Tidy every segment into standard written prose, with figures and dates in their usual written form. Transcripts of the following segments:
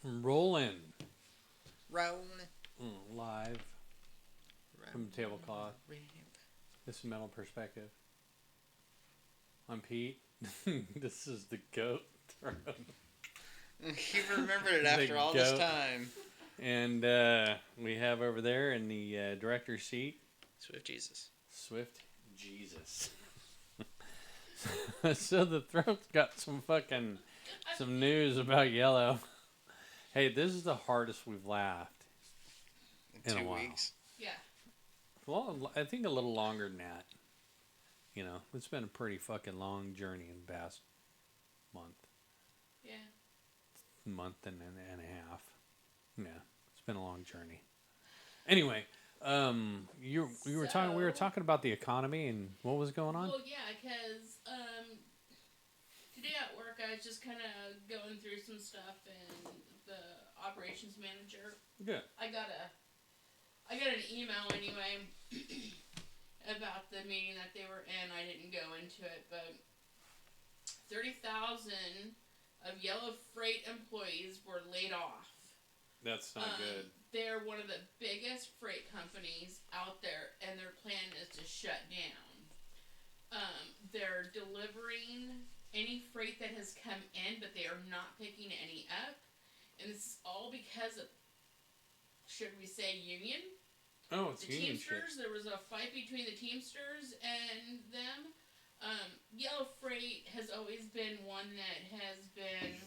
Rolling. Rolling. Live from Tablecloth. This is Mental Perspective. I'm Pete. This is the goat. You remembered it after all this time. And we have over there in the director's seat Swift Jesus. Swift Jesus. So the throat's got some news about Yellow. Hey, this is the hardest we've laughed in a while. 2 weeks. Yeah. Well, I think a little longer than that. You know, it's been a pretty fucking long journey in the past month. Yeah. Month and a half. Yeah, it's been a long journey. Anyway, we were talking about the economy and what was going on. Well, yeah, because today at work I was just kind of going through some stuff, and the operations manager. Good. I got an email anyway about the meeting that they were in. I didn't go into it, but 30,000 of Yellow Freight employees were laid off. That's not good. They're one of the biggest freight companies out there, and their plan is to shut down. They're delivering any freight that has come in, but they are not picking any up. And this is all because of, should we say, union? Oh, it's the union Teamsters. shit. There was a fight between the Teamsters and them. Yellow Freight has always been one that has been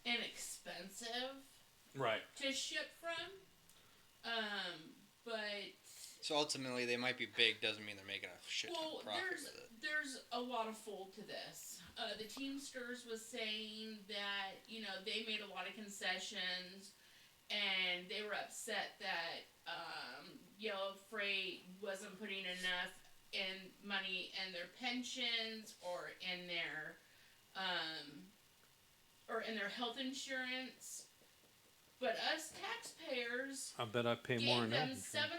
inexpensive, Right, to ship from. But So ultimately, they might be big, doesn't mean they're making a shit ton of profit with it. there's a lot of fold to this. The Teamsters was saying that they made a lot of concessions, and they were upset that Yellow Freight wasn't putting enough in money in their pensions or in their health insurance. But us taxpayers I bet I pay more gave than them $700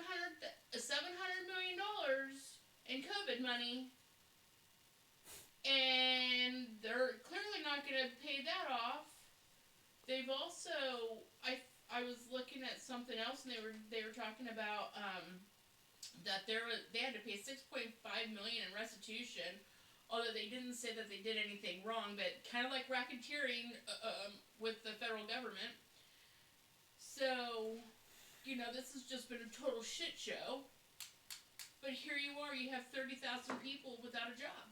million in COVID money, and they're clearly not going to pay that off. They've also, I was looking at something else, and they were talking about that they had to pay $6.5 million in restitution, although they didn't say that they did anything wrong, but kind of like racketeering with the federal government. So, this has just been a total shit show. But here you are, you have 30,000 people without a job.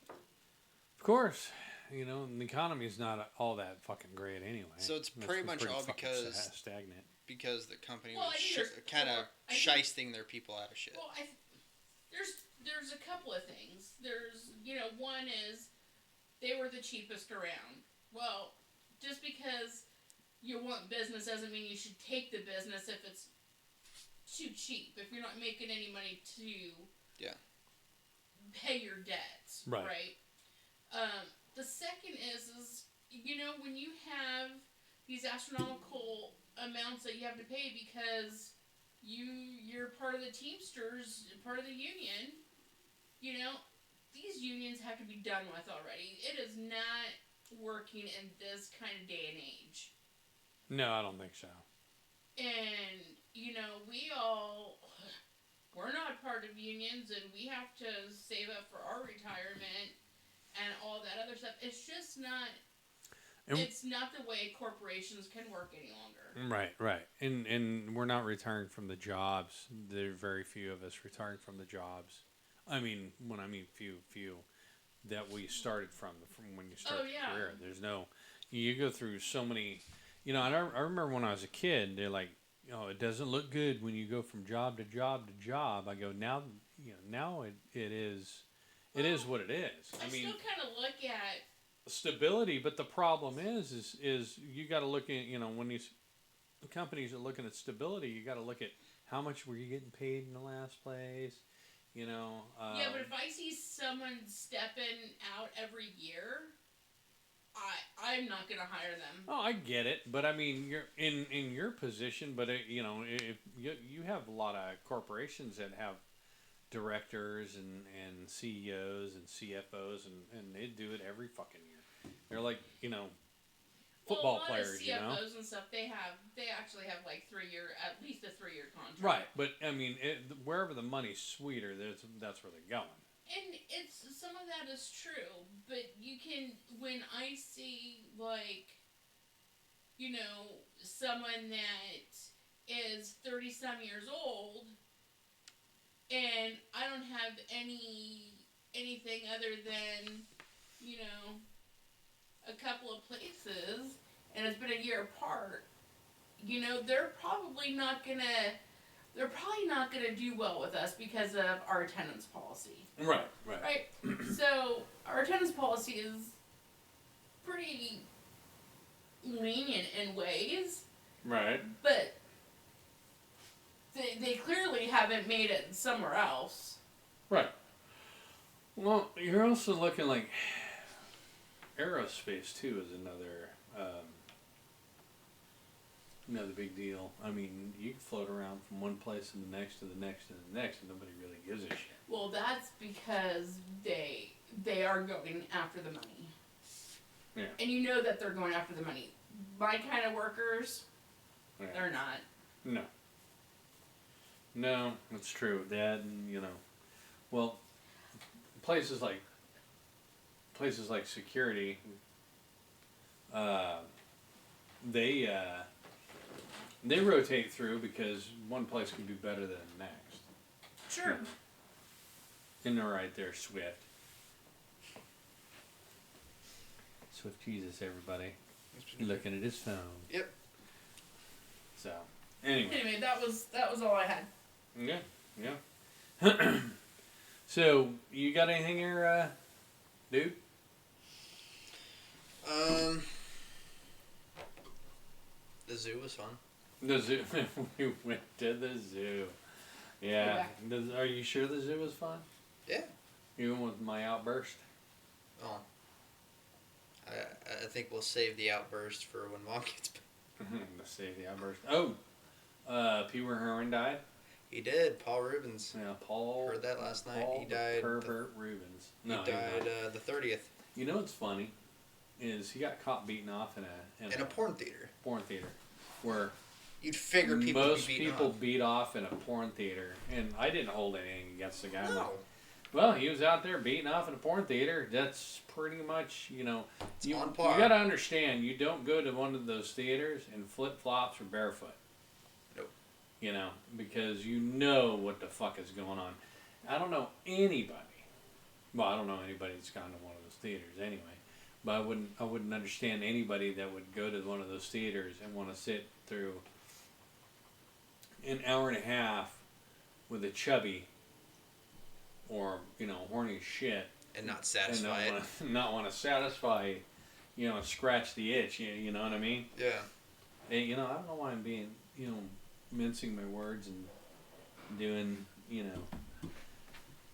Of course, the economy is not all that fucking great anyway. So it's pretty much all because stagnant. Because the company Well, was kind of shysting their people out of shit. Well, there's a couple of things. There's, one is they were the cheapest around. Well, just because you want business doesn't mean you should take the business if it's too cheap. If you're not making any money to pay your debts, right? The second is when you have these astronomical amounts that you have to pay because you're part of the Teamsters, part of the union, these unions have to be done with already. It is not working in this kind of day and age. No, I don't think so. And, we're not part of unions, and we have to save up for our retirement and all that other stuff. It's just not, it's not the way corporations can work any longer. Right. And we're not retiring from the jobs. There are very few of us retiring from the jobs. I mean, when I mean few, that we started from when you start your career. There's no, you go through so many, I remember when I was a kid, they're like, it doesn't look good when you go from job to job to job. I go, now it is what it is. I mean, still kind of look at stability, but the problem is you got to look at, when these companies are looking at stability, you got to look at how much were you getting paid in the last place. Yeah, but if I see someone stepping out every year, I'm not gonna hire them. Oh, I get it, but I mean, you're in your position, but if you have a lot of corporations that have directors and CEOs and CFOs, and they do it every fucking year. They're like, football players, you know. CFOs and stuff, they actually have like at least a 3-year contract. Right, but I mean, wherever the money's sweeter, that's where they're going. And some of that is true, but you can, when I see like, you know, someone that is 30-some years old, and I don't have anything other than, you know, a couple of places, and it's been a year apart, you know, they're probably not gonna do well with us because of our attendance policy. Right. So our attendance policy is pretty lenient in ways. Right. But they clearly haven't made it somewhere else. Right. Well, you're also looking like aerospace too is another big deal. I mean, you can float around from one place to the next to the next to the next, and nobody really gives a shit. Well, that's because they are going after the money. Yeah. And you know that they're going after the money. My kind of workers, they're not. No, that's true. That, and you know, well, places like security, they rotate through because one place can be better than the next. Sure. And they're right there, Swift. Swift Jesus, everybody. Looking at his phone. Yep. So, anyway, that was all I had. Yeah. So, you got anything here, dude? The zoo was fun. The zoo. We went to the zoo. Yeah. Are you sure the zoo was fun? Yeah. Even with my outburst? Oh. I think we'll save the outburst for when Mom gets back. Let's save the outburst. Oh! Pee Wee Herman died? He did. Paul Rubens. Yeah, Paul. Heard that last night. Paul He died. Pervert Rubens. No, he died the 30th. You know what's funny? Is he got caught beating off in a porn theater. Porn theater. Where you'd figure most people beat off in a porn theater. And I didn't hold anything against the guy. No. Well, he was out there beating off in a porn theater. That's pretty much, you know, on par. You got to understand, you don't go to one of those theaters in flip-flops or barefoot. Nope. You know, because you know what the fuck is going on. I don't know anybody. Well, I don't know anybody that's gone to one of those theaters anyway. But I wouldn't understand anybody that would go to one of those theaters and want to sit through an hour and a half with a chubby or, you know, horny as shit. And not satisfy and not want to satisfy, you know, scratch the itch, you know what I mean? Yeah. And, you know, I don't know why I'm being, you know, mincing my words and doing, you know,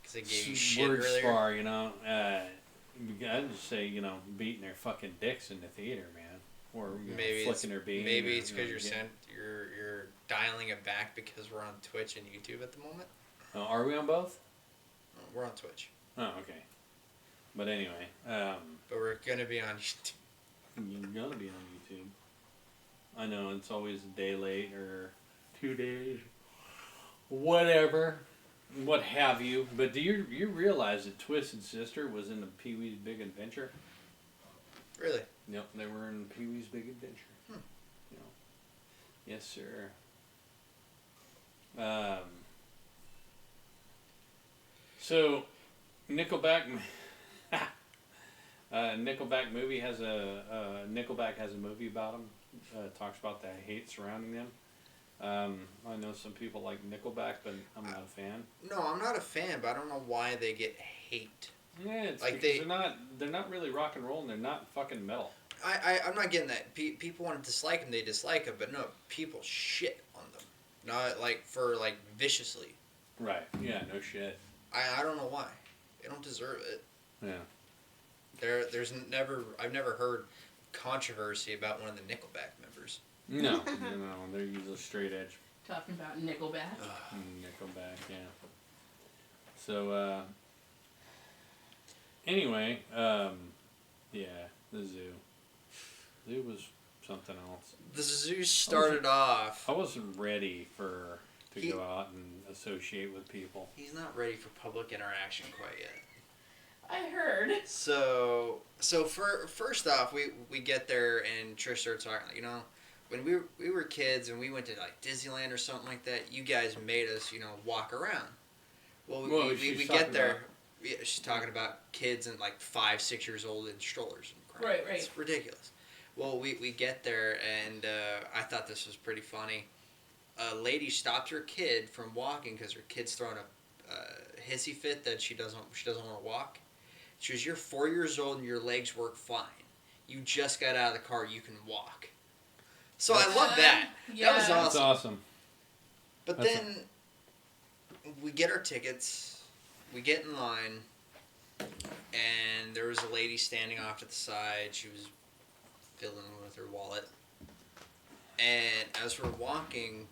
because they gave you shit word earlier. spar, you know. I'd just say, you know, beating their fucking dicks in the theater, man. Or maybe flicking their bean. Maybe it's because you're dialing it back because we're on Twitch and YouTube at the moment. Oh, are we on both? We're on Twitch. Oh, okay. But anyway. But we're going to be on YouTube. You're going to be on YouTube. I know, it's always a day late or 2 days. Whatever. What have you. But do you realize that Twisted Sister was in the Pee-wee's Big Adventure? Really? Yep, they were in Pee-wee's Big Adventure. Hmm. You know. Yes, sir. So, Nickelback movie has Nickelback has a movie about them. Talks about the hate surrounding them. I know some people like Nickelback, but I'm not a fan. No, I'm not a fan, but I don't know why they get hate. Yeah, it's like because they're not really rock and roll, and they're not fucking metal. I'm not getting that. People want to dislike them, they dislike them, but no, people shit on them. Not like viciously. Right. Yeah. No shit. I don't know why. They don't deserve it. Yeah. I've never heard controversy about one of the Nickelback members. No, they're usually straight edge. Talking about Nickelback. Nickelback, yeah. So, anyway, yeah, the zoo. Zoo was something else. The zoo started off. I wasn't ready to go out and associate with people. He's not ready for public interaction quite yet. I heard. So first off, we get there and Trish starts talking. When we were kids and we went to like Disneyland or something like that, you guys made us walk around. Well, we get there. Yeah, she's talking about kids and like 5, 6 years old in strollers and crap. Right. It's ridiculous. Well, we get there and I thought this was pretty funny. A lady stopped her kid from walking because her kid's throwing a hissy fit that she doesn't want to walk. She goes, "You're 4 years old and your legs work fine. You just got out of the car. You can walk." So I love that. Yeah. That was awesome. That's awesome. But then we get our tickets. We get in line. And there was a lady standing off to the side. She was fiddling with her wallet. And as we're walking,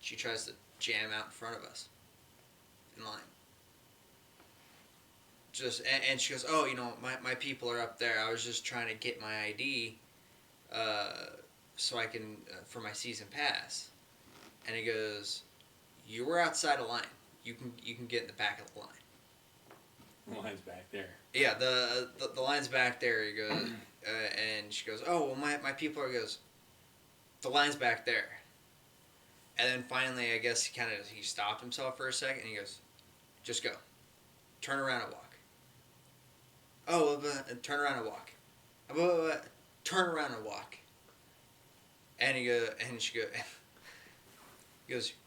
she tries to jam out in front of us in line. And she goes, "Oh, my people are up there. I was just trying to get my ID so I can, for my season pass." And he goes, "You were outside a line. You can get in the back of the line." The line's back there. Yeah, the line's back there. He goes, and she goes, "Oh, well, my people are," goes, "The line's back there." And then finally, I guess he stopped himself for a second, and he goes, "Just go. Turn around and walk." "Oh, turn around and walk." "Turn around and walk." And he goes,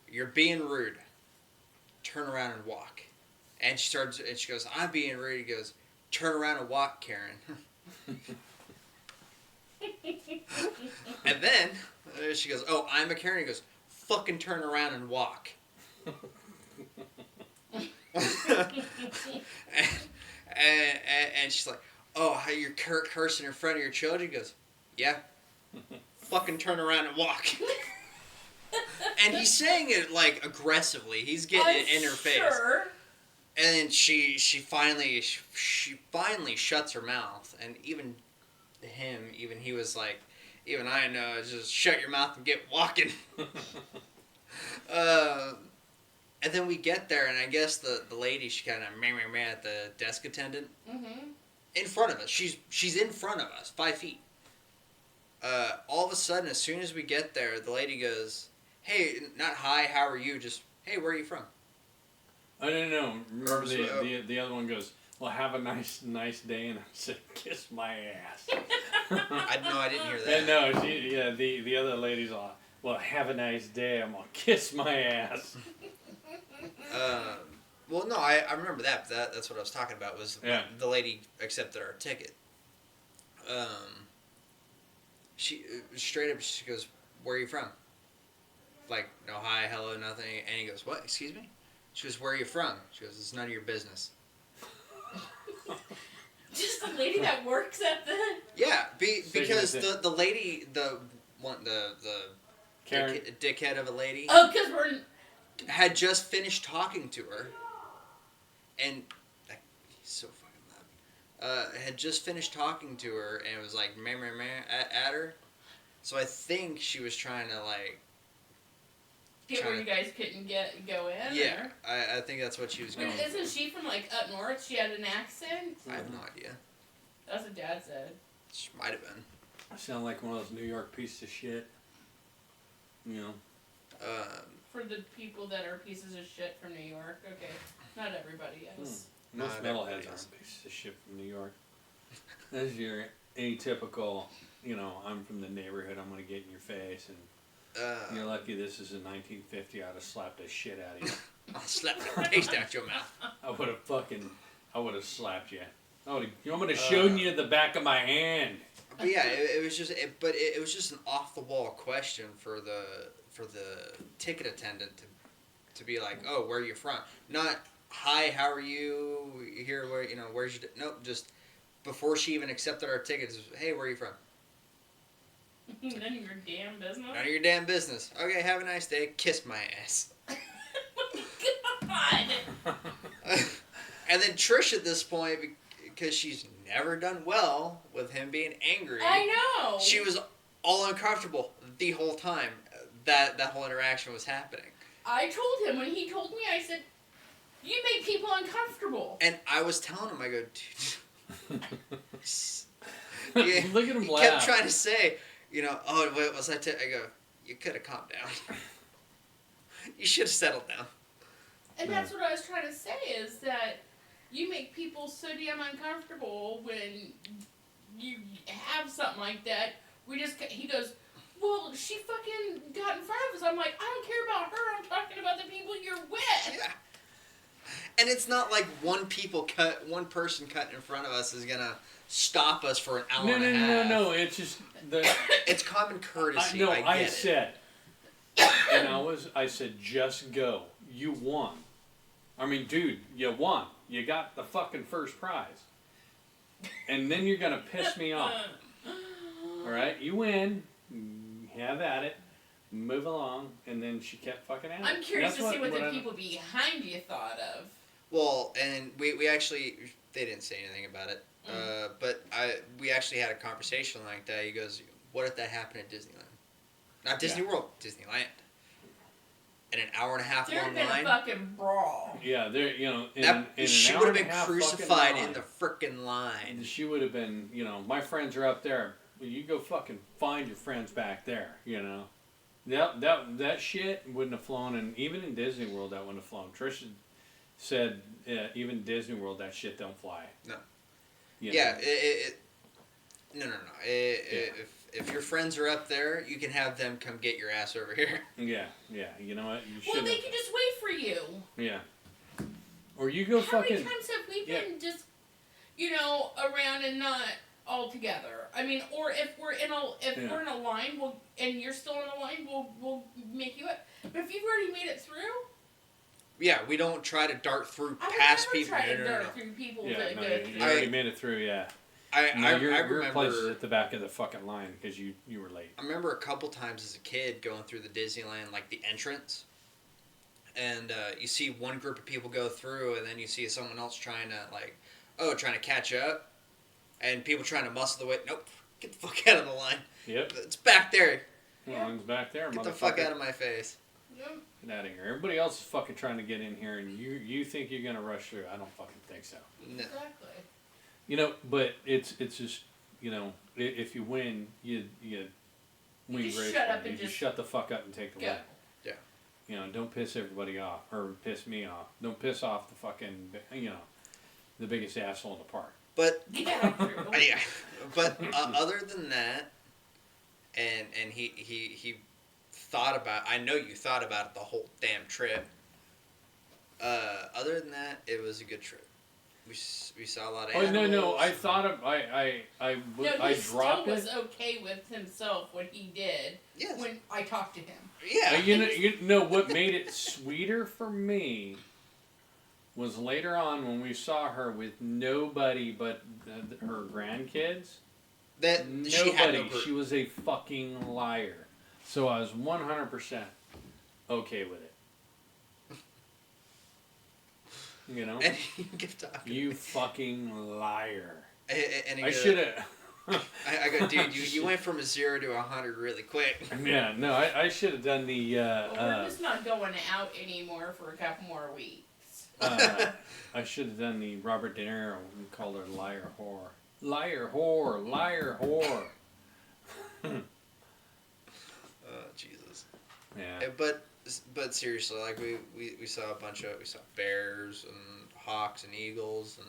"You're being rude. Turn around and walk." And she goes, "I'm being rude." He goes, "Turn around and walk, Karen." And then she goes, "Oh, I'm a Karen." He goes, "Fucking turn around and walk." and she's like, "Oh, how you're cursing in front of your children?" He goes, "Yeah. Fucking turn around and walk." And he's saying it like aggressively. He's getting it in her face. And then she finally shuts her mouth, and even he was like, "Even I know, just shut your mouth and get walking." And then we get there, and I guess the lady, she kind of meh at the desk attendant. Mm-hmm. In front of us. She's in front of us, 5 feet. All of a sudden, as soon as we get there, the lady goes, "Hey, not hi, how are you? Just, hey, where are you from?" I don't know. Remember the other one goes, "Well, have a nice day," and I said, "Kiss my ass." I didn't hear that. No, the other lady's all, "Well, have a nice day." I'm gonna kiss my ass. Well, no, I remember that. But that's what I was talking about. Was when the lady accepted our ticket. She straight up, she goes, "Where are you from?" Like, no hi, hello, nothing. And he goes, "What? Excuse me?" She goes, "Where are you from?" She goes, "It's none of your business." Just the lady that works at the. Yeah, because the lady, the Karen. dickhead of a lady. Oh, because we're. Had just finished talking to her, and he's so fucking loud. Had just finished talking to her, and it was like meh at her. So I think she was trying to like. Get where you guys couldn't go in? Yeah, I think that's what she was going. Isn't she from like up north? She had an accent. I have no idea. That's what Dad said. She might have been. I sound like one of those New York pieces of shit. You know. For the people that are pieces of shit from New York, okay, not everybody is. Most metalheads aren't pieces of shit from New York. That's your atypical. I'm from the neighborhood. I'm gonna get in your face and. You're lucky this is in 1950. I'd have slapped the shit out of you. I'll slap the taste out your mouth. I would have slapped you. I would have shown you the back of my hand. But yeah, it was just, it was just an off the wall question for the ticket attendant to be like, "Oh, where are you from?" Not, "Hi, how are you? Here, where's your?" Nope, just before she even accepted our tickets, "Hey, where are you from?" None of your damn business. None of your damn business. Okay, have a nice day. Kiss my ass. God. And then Trish at this point, because she's never done well with him being angry. I know. She was all uncomfortable the whole time that whole interaction was happening. I told him when he told me, I said, "You make people uncomfortable." And I was telling him, I go, dude. Look at him he laugh. kept trying to say, oh, what was I go, you could have calmed down. You should have settled down. And that's what I was trying to say, is that you make people so damn uncomfortable when you have something like that. He goes, well, she fucking got in front of us. I'm like, I don't care about her. I'm talking about the people you're with. Yeah. And it's not like one person cutting in front of us is gonna stop us for an hour and a half. No. It's just it's common courtesy. I said, and I said, just go. You won. I mean, dude, you won. You got the fucking first prize. And then you're gonna piss me off. All right, you win. Have at it. Move along. And then she kept fucking at it. I'm curious to see what the people behind you thought of. Well, and we actually, they didn't say anything about it. But we actually had a conversation like that. He goes, what if that happened at Disneyland? Not Disney World, Disneyland. And an hour and a half long line. There'd been a fucking brawl. Yeah, there. She would have been crucified in the frickin' line. She would have been. My friends are up there. Well, you go fucking find your friends back there. That shit wouldn't have flown, and even in Disney World that wouldn't have flown. Trisha said even Disney World that shit don't fly. No. Yeah. No. If your friends are up there, you can have them come get your ass over here. Yeah. You know what? You should. Well, they can just wait for you. Yeah. Or you go How fucking. many times have we been just, around and not all together? I mean, or if we're in a line, and you're still in a line, we'll make you up. But if you've already made it through. Yeah, we don't try to dart through past people. I would never try to dart through people to go through. You already made it through, yeah. I your remember place is at the back of the fucking line because you were late. I remember a couple times as a kid going through the Disneyland, like the entrance, and you see one group of people go through, and then you see someone else trying to catch up, and people trying to muscle the way. Nope, get the fuck out of the line. Yep, it's back there. The line's back there. Get the fuck out of my face. Yep. Get out of here. Everybody else is fucking trying to get in here, and you think you're gonna rush through. I don't fucking think so. No. Exactly. But it's just if you win, you win just gracefully. shut up and you just shut the fuck up and take the go. win. Yeah. Don't piss everybody off or piss me off. Don't piss off the fucking the biggest asshole in the park. But Yeah. yeah. But other than that, and he thought about. I know you thought about it the whole damn trip. Other than that, it was a good trip. We saw a lot of animals. No. I thought of I He dropped still it. was okay with himself when he did. Yes. When I talked to him. Yeah. You know what made it sweeter for me was later on when we saw her with nobody but her grandkids. That she had no Nobody. She was a fucking liar. So I was 100% okay with it. And he kept talking. You fucking liar. And he I goes, should have. I go, dude, you went from a 0 to 100 really quick. Yeah, no, I should have done the. Well, we're just not going out anymore for a couple more weeks. I should have done the Robert De Niro and called her liar whore. Liar whore, liar whore. Oh, Jesus. Yeah. But seriously, like we saw we saw bears and hawks and eagles and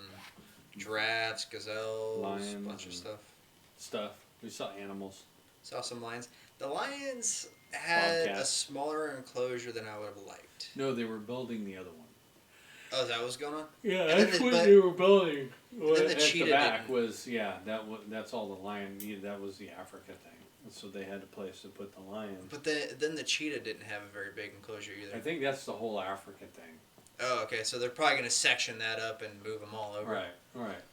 giraffes, gazelles, Lions, a bunch of stuff. We saw animals. Saw some lions. The lions had Bobcats. a smaller enclosure than I would have liked. No, they were building the other one. Oh, is that what's going on? Yeah, And that's then what they were building. then the At cheetah the back didn't. was that's all the lion. That was the Africa thing. So they had a place to put the lion. But then the cheetah didn't have a very big enclosure either. I think that's the whole African thing. Oh, okay. So they're probably going to section that up and move them all over. Right.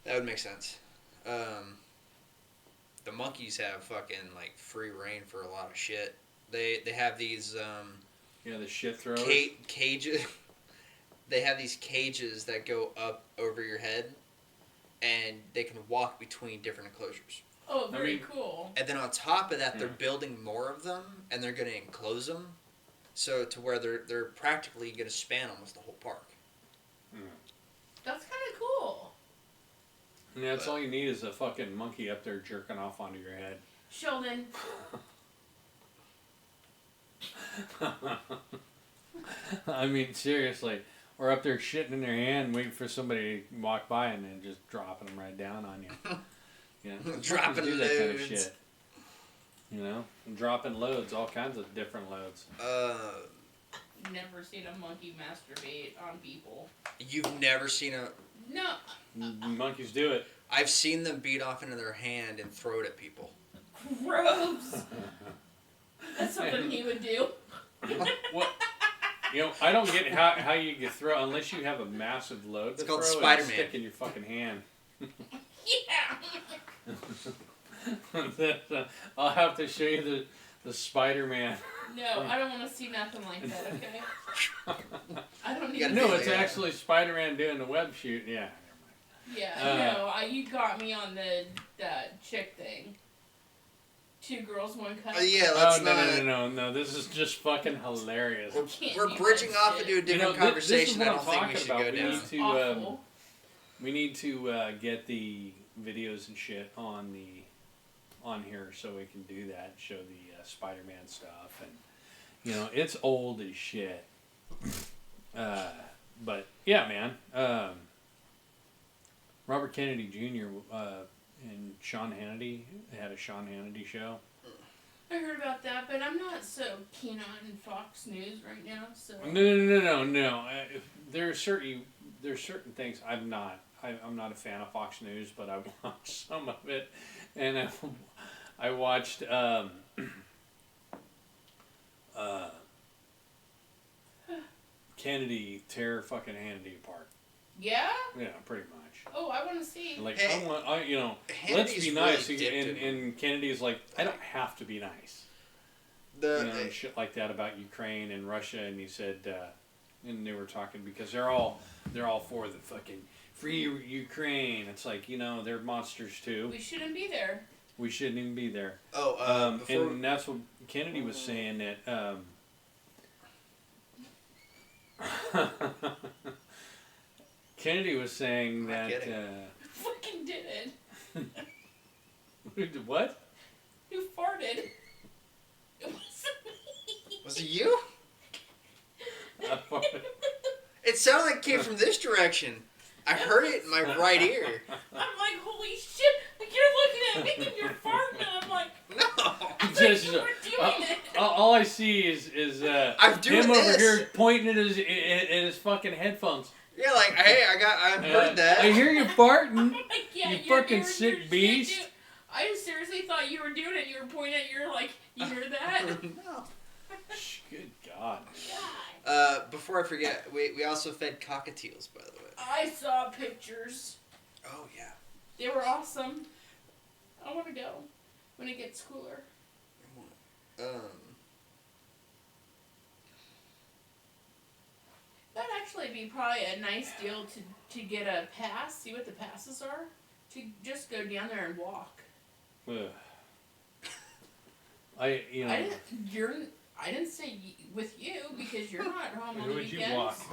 That would make sense. The monkeys have fucking like free reign for a lot of shit. They have these The shit throwers. cages. They have these cages that go up over your head, and they can walk between different enclosures. Oh, very cool. And then on top of that, they're building more of them, and they're going to enclose them, so to where they're practically going to span almost the whole park. That's kind of cool. And that's all you need is a fucking monkey up there jerking off onto your head. Sheldon. I mean, seriously. Or up there shitting in their hand, waiting for somebody to walk by and then just dropping them right down on you. You know, dropping do loads. that kind of shit. You know, and dropping loads, all kinds of different loads. Never seen a monkey masturbate on people. You've never seen a... No. Monkeys do it. I've seen them beat off into their hand and throw it at people. Gross. That's something he would do. What? You know, I don't get how you can throw unless you have a massive load. It's to called throw Spider-Man. Stick in your fucking hand. Yeah. I'll have to show you the Spider-Man. No, I don't want to see nothing like that. Okay. I don't need. No, it's actually Spider-Man doing the web shoot. Yeah. Yeah, no, you got me on the chick thing. 2 girls, 1 cup. Yeah, let's no. This is just fucking hilarious. We're bridging off into a different conversation. This is I don't think we should go down. We need to get the videos and shit on here so we can do that. Show the Spider-Man stuff, and you know it's old as shit. But yeah, man. Robert Kennedy Jr. And Sean Hannity had a Sean Hannity show. I heard about that, but I'm not so keen on Fox News right now. So No. There's certain things I'm not a fan of Fox News, but I watched some of it, and I watched Kennedy tear fucking Hannity apart. Yeah. Yeah, pretty much. Oh, I want to see. Like let's be nice. And Kennedy's like, I don't have to be nice. And shit like that about Ukraine and Russia, and he said, and they were talking because they're all for the fucking free Ukraine. It's like they're monsters too. We shouldn't be there. We shouldn't even be there. And that's what Kennedy was saying that. Kennedy was saying that. Fucking did it. What? Who farted? It wasn't me. Was it you? I farted. It sounded like it came from this direction. I heard it in my right ear. I'm like, holy shit! Like you're looking at me and you're farting, and I'm like, no. Just, you were doing it. All I see is I'm doing him this. over here pointing at his fucking headphones. Yeah, like, hey, I heard that. I hear you farting. Like, yeah, you fucking sick beast. I just seriously thought you were doing it. You were pointing at your you hear that? No. Good God. Before I forget, we also fed cockatiels, by the way. I saw pictures. Oh yeah. They were awesome. I want to go when it gets cooler. That'd actually be probably a nice deal to get a pass. See what the passes are. To just go down there and walk. Ugh. I didn't say with you because you're not home on the weekends.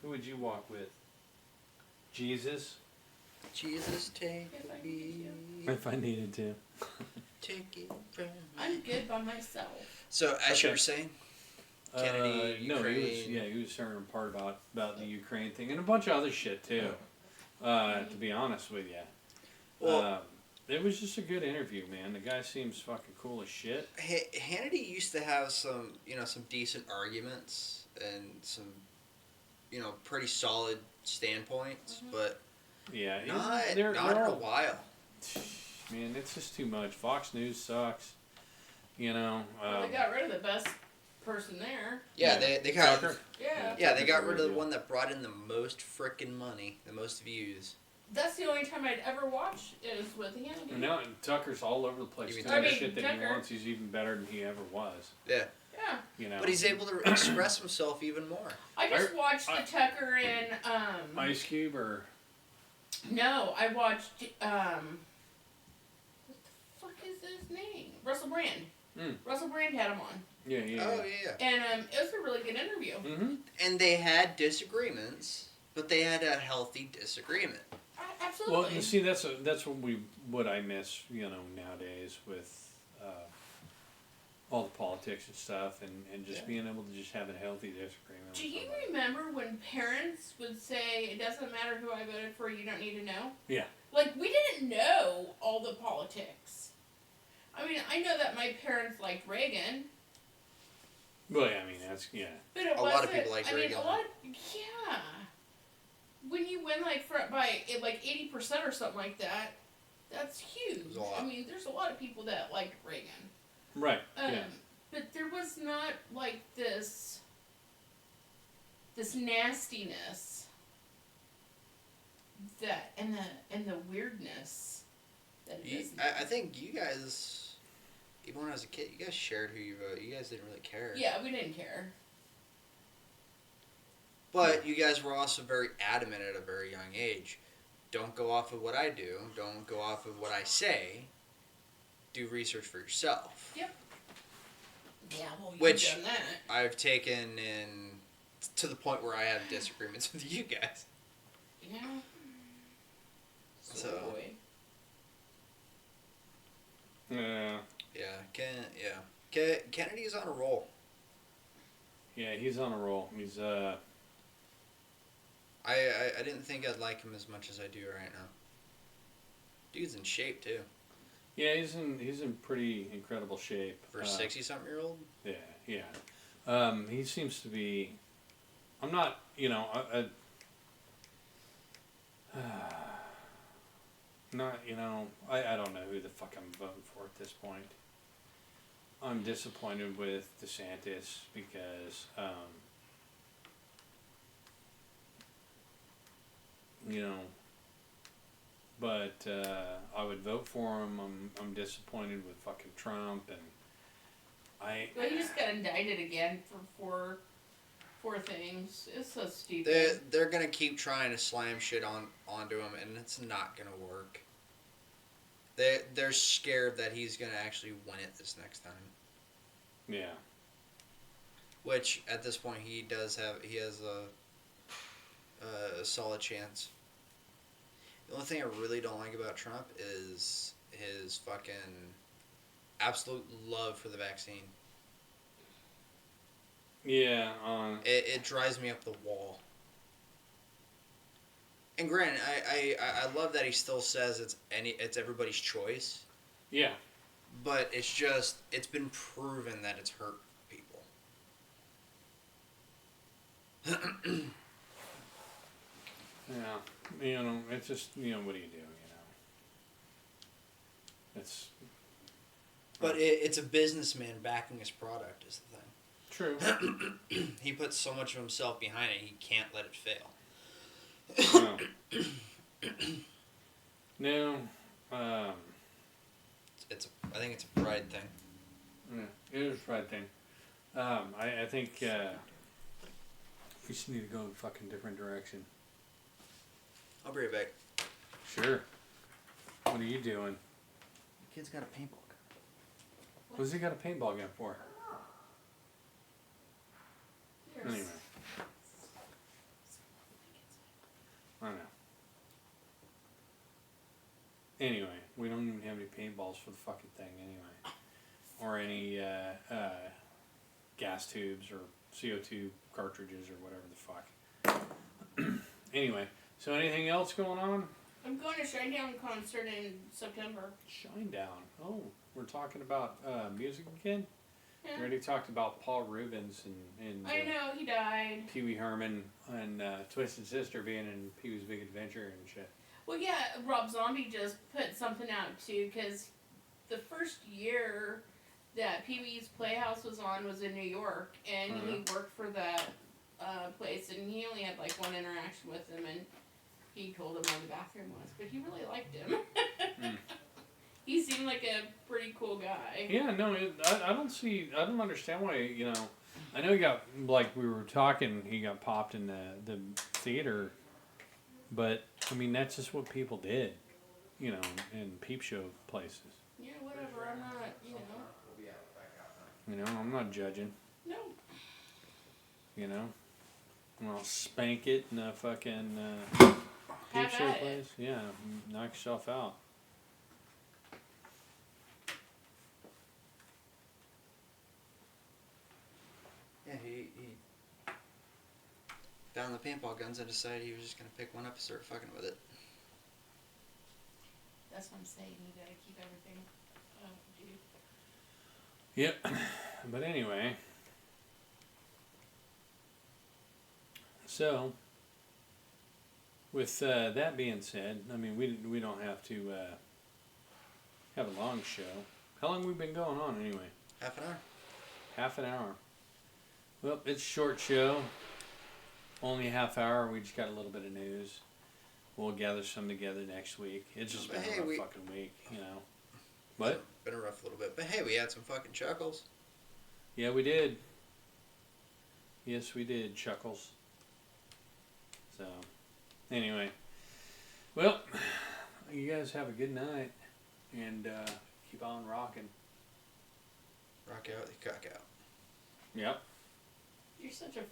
Who would you walk with? Jesus? Jesus, take me. If I needed to. Take it from me. I'm good by myself. So, as you were saying, Kennedy, Ukraine. He was sharing a part about the Ukraine thing and a bunch of other shit too. To be honest with you. Well, it was just a good interview, man. The guy seems fucking cool as shit. Hannity used to have some decent arguments and some, pretty solid standpoints, but not in a while. Man, it's just too much. Fox News sucks. They got rid of the best person there. Yeah, they got. Tucker? Yeah, they got rid of the one that brought in the most frickin' money, the most views. That's the only time I'd ever watch is with Hannity. And now Tucker's all over the place doing the shit that he wants. He's even better than he ever was. Yeah. Yeah. But he's able to express himself even more. I just watched the Tucker and Ice Cube or no, I watched what the Brand. Mm. Russell Brand had him on. Yeah, yeah. Oh, yeah. yeah. And it was a really good interview. Mm-hmm. And they had disagreements, but they had a healthy disagreement. Absolutely. Well, you see, that's what I miss, nowadays with all the politics and stuff, and just being able to just have a healthy disagreement. Do you remember when parents would say, "It doesn't matter who I voted for, you don't need to know"? Yeah. Like, we didn't know all the politics. I mean, I know that my parents liked Reagan. Well, yeah, I mean, that's, yeah. But it A lot of people like Reagan. Yeah. When you win by 80% or something like that, that's huge. I mean, there's a lot of people that liked Reagan. Right. Yeah. But there was not like this nastiness that and the weirdness that it is. I think you guys, even when I was a kid, you guys shared who you voted. You guys didn't really care. Yeah, we didn't care. But you guys were also very adamant at a very young age. Don't go off of what I do. Don't go off of what I say. Do research for yourself. Yep. Yeah, well, you've Which done that. I've taken in to the point where I have disagreements with you guys. Yeah. So. Boy. Yeah. Yeah. Kennedy's on a roll. Yeah, he's on a roll. He's I didn't think I'd like him as much as I do right now. Dude's in shape too. Yeah, he's in pretty incredible shape For a 60-something-year-old. Yeah. He seems to be. I'm not. Not. I don't know who the fuck I'm voting for at this point. I'm disappointed with DeSantis because. But I would vote for him. I'm disappointed with fucking Trump, and Well, he just got indicted again for four things. It's so stupid. They're gonna keep trying to slam shit onto him, and it's not gonna work. They're scared that he's gonna actually win it this next time. Yeah. Which at this point he has a solid chance. The only thing I really don't like about Trump is his fucking absolute love for the vaccine. Yeah. It drives me up the wall. And granted, I love that he still says it's everybody's choice. Yeah. But it's been proven that it's hurt people. Yeah. It's just, what do you do, It's... But it's a businessman backing his product is the thing. True. He puts so much of himself behind it, he can't let it fail. No. I think it's a pride thing. Yeah, it is a pride thing. I think we just need to go in a fucking different direction. I'll be right back. Sure. What are you doing? The kid's got a paintball gun. What's he got a paintball gun for? Anyway. I know. Anyway, we don't even have any paintballs for the fucking thing anyway. Or any gas tubes or CO2 cartridges or whatever the fuck. Anyway, so anything else going on? I'm going to Shinedown concert in September. Shinedown. Oh, we're talking about music again? Yeah. We already talked about Paul Rubens and I know, he died. Pee Wee Herman and Twisted Sister being in Pee Wee's Big Adventure and shit. Well, yeah, Rob Zombie just put something out too, because the first year that Pee Wee's Playhouse was on was in New York, and he worked for that place, and he only had like one interaction with him, and he told him where the bathroom was, but he really liked him. He seemed like a pretty cool guy. Yeah, no, I don't understand why, I know he got, like we were talking, he got popped in the theater, but, I mean, that's just what people did, in peep show places. Yeah, whatever, I'm not, You know, I'm not judging. No. You know, I'll spank it in a fucking Have peep show at it. place. Yeah, knock yourself out. Yeah, he found the paintball guns and decided he was just gonna pick one up and start fucking with it. That's what I'm saying. You gotta keep everything up, dude. Yep. But anyway, so with that being said, I mean we don't have to have a long show. How long we been going on anyway? Half an hour. Half an hour. Well, it's a short show. Only a half hour. We just got a little bit of news. We'll gather some together next week. It's just been a rough fucking week, you know. What? Been a rough little bit, but hey, we had some fucking chuckles. Yeah, we did. Yes, we did. Chuckles. So, anyway. Well, you guys have a good night. And keep on rocking. Rock out the cock out. Yep. You're such a